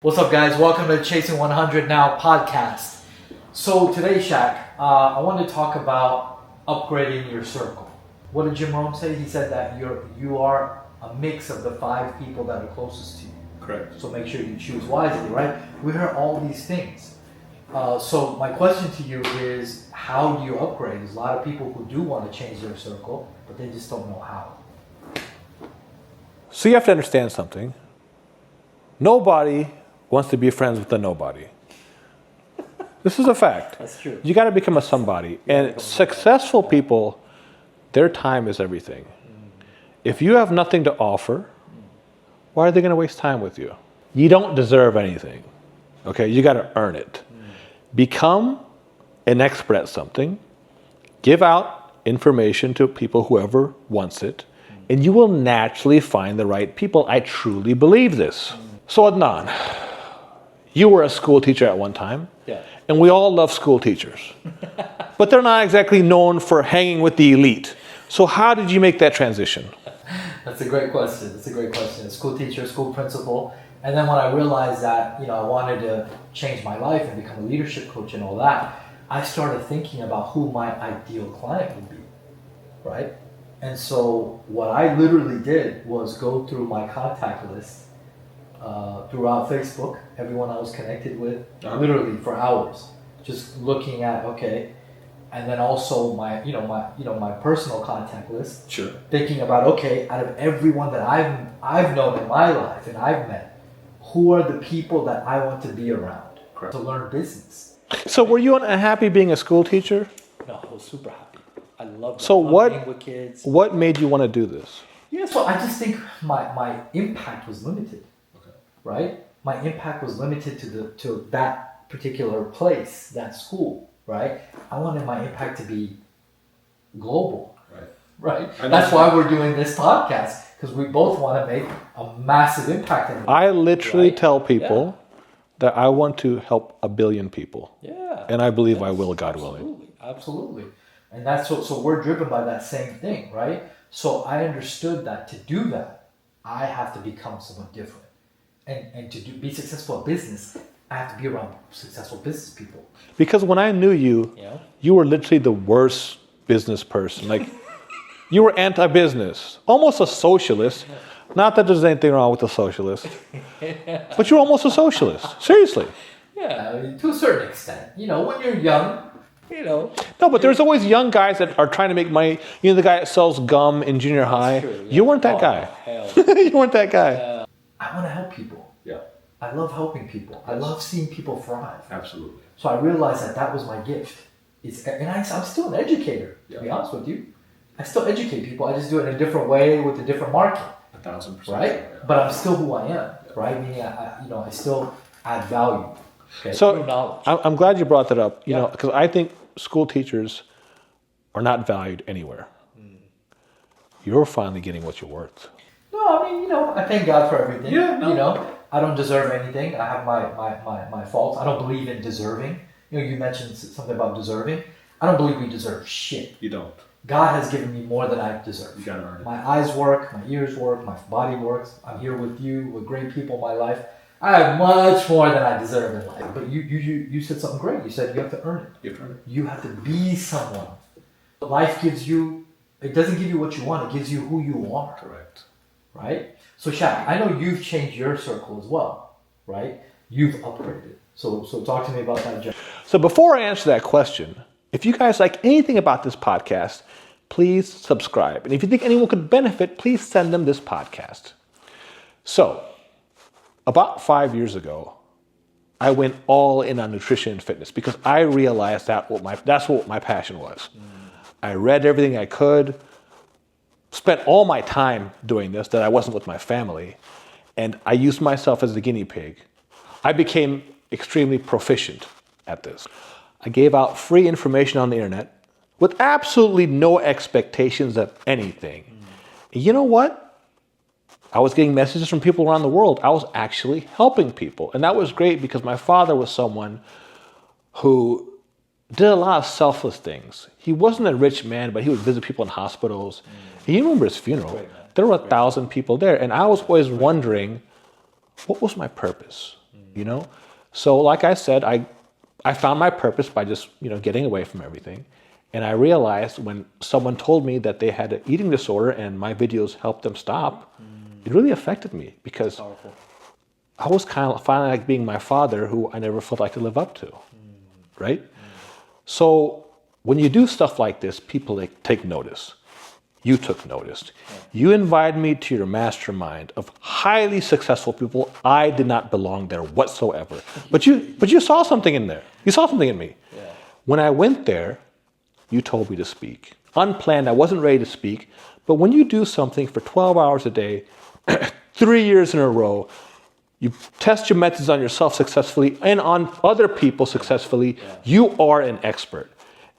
What's up, guys? Welcome to the Chasing 100 Now podcast. So today, Shaq, I want to talk about upgrading your circle. What did Jim Rohn say? He said that you are a mix of the 5 people that are closest to you. Correct. So make sure you choose wisely, right? We hear all these things. So my question to you is, how do you upgrade? There's a lot of people who do want to change their circle, but they just don't know how. So you have to understand something. Nobody wants to be friends with a nobody. This is a fact. That's true. You got to become a somebody. And successful people, their time is everything. If you have nothing to offer, why are they going to waste time with you? You don't deserve anything. Okay, you got to earn it. Become an expert at something. Give out information to people, whoever wants it, and you will naturally find the right people. I truly believe this. So Adnan, you were a school teacher at one time, and we all love school teachers. But they're not exactly known for hanging with the elite. So how did you make that transition? That's a great question. A school teacher, school principal. And then when I realized that, I wanted to change my life and become a leadership coach and all that, I started thinking about who my ideal client would be, right? And so what I literally did was go through my contact list throughout Facebook, everyone I was connected with, literally for hours, just looking at, and then also my personal contact list, thinking about, out of everyone that I've known in my life and I've met, who are the people that I want to be around to learn business. So were you unhappy being a school teacher? No, I was super happy. I loved it. So being with kids. What made you want to do this? Yeah, so I just think my impact was limited. Right? My impact was limited to that particular place, that school, right? I wanted my impact to be global, right? That's why we're doing this podcast, because we both want to make a massive impact. I literally tell people that I want to help 1 billion people. Yeah. And I believe I will, God willing. Absolutely. And that's so we're driven by that same thing, right? So I understood that to do that, I have to become someone different. And to be successful at business, I have to be around successful business people. Because when I knew you, you were literally the worst business person. Like, you were anti-business, almost a socialist. Not that there's anything wrong with a socialist, but you're almost a socialist. Seriously. Yeah, I mean, to a certain extent. When you're young, No, but there's always young guys that are trying to make money. The guy that sells gum in junior high. True, yeah. You weren't that guy. Hell. You weren't that guy. I want to help people. Yeah. I love helping people. I love seeing people thrive. Absolutely. So I realized that was my gift. I'm still an educator, to be honest with you. I still educate people. I just do it in a different way with a different market. 1,000%. Right? Yeah. But I'm still who I am, right? Meaning, I still add value. Okay? So through knowledge. I'm glad you brought that up, because I think school teachers are not valued anywhere. You're finally getting what you're worth. No, I mean, I thank God for everything. Yeah, no. I don't deserve anything. I have my faults. I don't believe in deserving. You mentioned something about deserving. I don't believe we deserve shit. You don't. God has given me more than I deserve. You gotta earn it. My eyes work, my ears work, my body works. I'm here with you, with great people in my life. I have much more than I deserve in life. But you said something great. You said you have to earn it. You have to earn it. You have to be someone. Life gives you, it doesn't give you what you want. It gives you who you are. Correct. Right? So Shaq, I know you've changed your circle as well, right? You've upgraded. So talk to me about that, Jeff. So before I answer that question, if you guys like anything about this podcast, please subscribe. And if you think anyone could benefit, please send them this podcast. So, about 5 years ago, I went all in on nutrition and fitness because I realized that's what my passion was. I read everything I could, spent all my time doing this, that I wasn't with my family, and I used myself as the guinea pig. I became extremely proficient at this. I gave out free information on the internet with absolutely no expectations of anything. And you know what? I was getting messages from people around the world. I was actually helping people. And that was great because my father was someone who did a lot of selfless things. He wasn't a rich man, but he would visit people in hospitals. And you remember his funeral. There were 1,000 people there. And I was always wondering, what was my purpose? you know? So like I said, I found my purpose by just, getting away from everything. And I realized when someone told me that they had an eating disorder and my videos helped them stop, it really affected me because Powerful. I was kind of finally like being my father who I never felt like to live up to, right? So when you do stuff like this, people take notice. You took notice. You invited me to your mastermind of highly successful people. I did not belong there whatsoever. But you saw something in there. You saw something in me. Yeah. When I went there, you told me to speak. Unplanned, I wasn't ready to speak. But when you do something for 12 hours a day, 3 years in a row, you test your methods on yourself successfully and on other people successfully, you are an expert.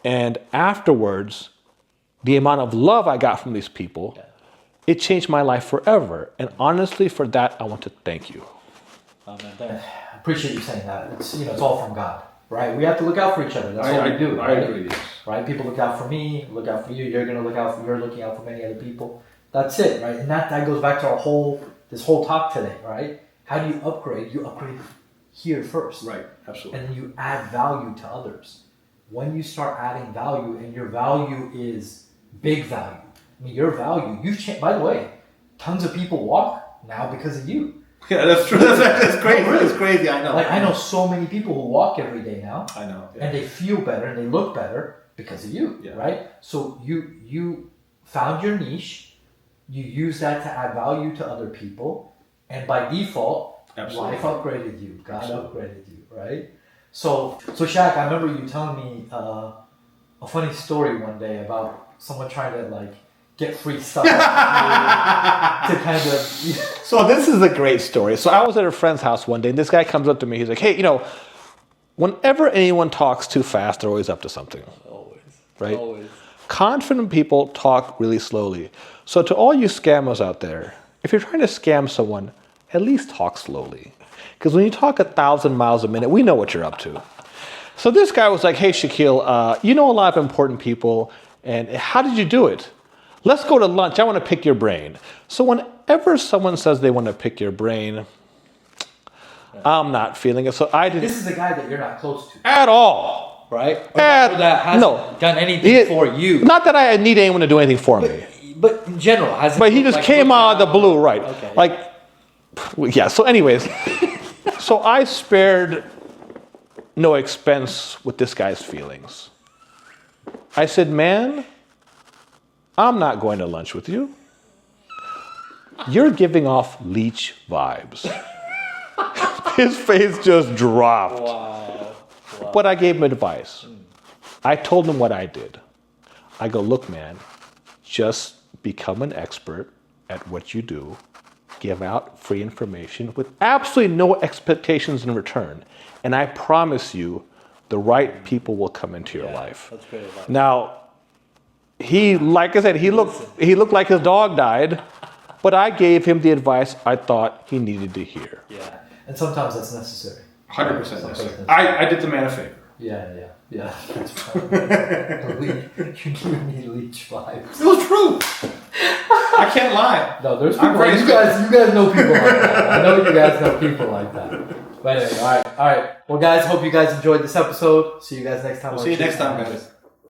And afterwards, the amount of love I got from these people, it changed my life forever. And honestly, for that, I want to thank you. I appreciate you saying that. It's all from God, right? We have to look out for each other. That's what we do. I right? agree. Yes. Right? People look out for me, look out for you. You're looking out for many other people. That's it, right? And that goes back to this whole talk today, right? How do you upgrade? You upgrade here first. Right, absolutely. And then you add value to others. When you start adding value, and your value is big value. I mean, your value, you've changed. By the way, tons of people walk now because of you. Yeah, that's true. That's crazy. No, really. That's crazy. I know. Like I know so many people who walk every day now. I know. Yeah. And they feel better and they look better because of you, right? So you found your niche, you use that to add value to other people, and by default, life upgraded you. God upgraded you, right? So Shaq, I remember you telling me a funny story one day about someone trying to get free stuff to kind of. So this is a great story. So I was at a friend's house one day, and this guy comes up to me. He's like, "Hey, whenever anyone talks too fast, they're always up to something." Always. Right? Always. Confident people talk really slowly. So to all you scammers out there, if you're trying to scam someone, at least talk slowly. Because when you talk 1,000 miles a minute, we know what you're up to. So this guy was like, "Hey, Shaquille, you know a lot of important people, and how did you do it? Let's go to lunch. I want to pick your brain." So whenever someone says they want to pick your brain, I'm not feeling it. So I didn't. This is a guy that you're not close to. At all. Right? Or that hasn't done anything for you. Not that I need anyone to do anything for me. But in general, hasn't. But he just came out of the blue, right? Okay. Yeah. So anyways, so I spared no expense with this guy's feelings. I said, "Man, I'm not going to lunch with you. You're giving off leech vibes." His face just dropped. Wow. But I gave him advice. I told him what I did. I go, "Look, man, just become an expert at what you do. Give out free information with absolutely no expectations in return. And I promise you, the right people will come into your life." That's great advice. Now, like I said, he looked like his dog died, but I gave him the advice I thought he needed to hear. Yeah. And sometimes that's necessary. 100% necessary. I did the man a favor. Yeah. That's right. You're giving me leech vibes. It was true. I can't lie. No, there's people. You guys know people like that. I know you guys know people like that. But anyway, all right. Well, guys, hope you guys enjoyed this episode. See you guys next time. We'll see you next time, guys.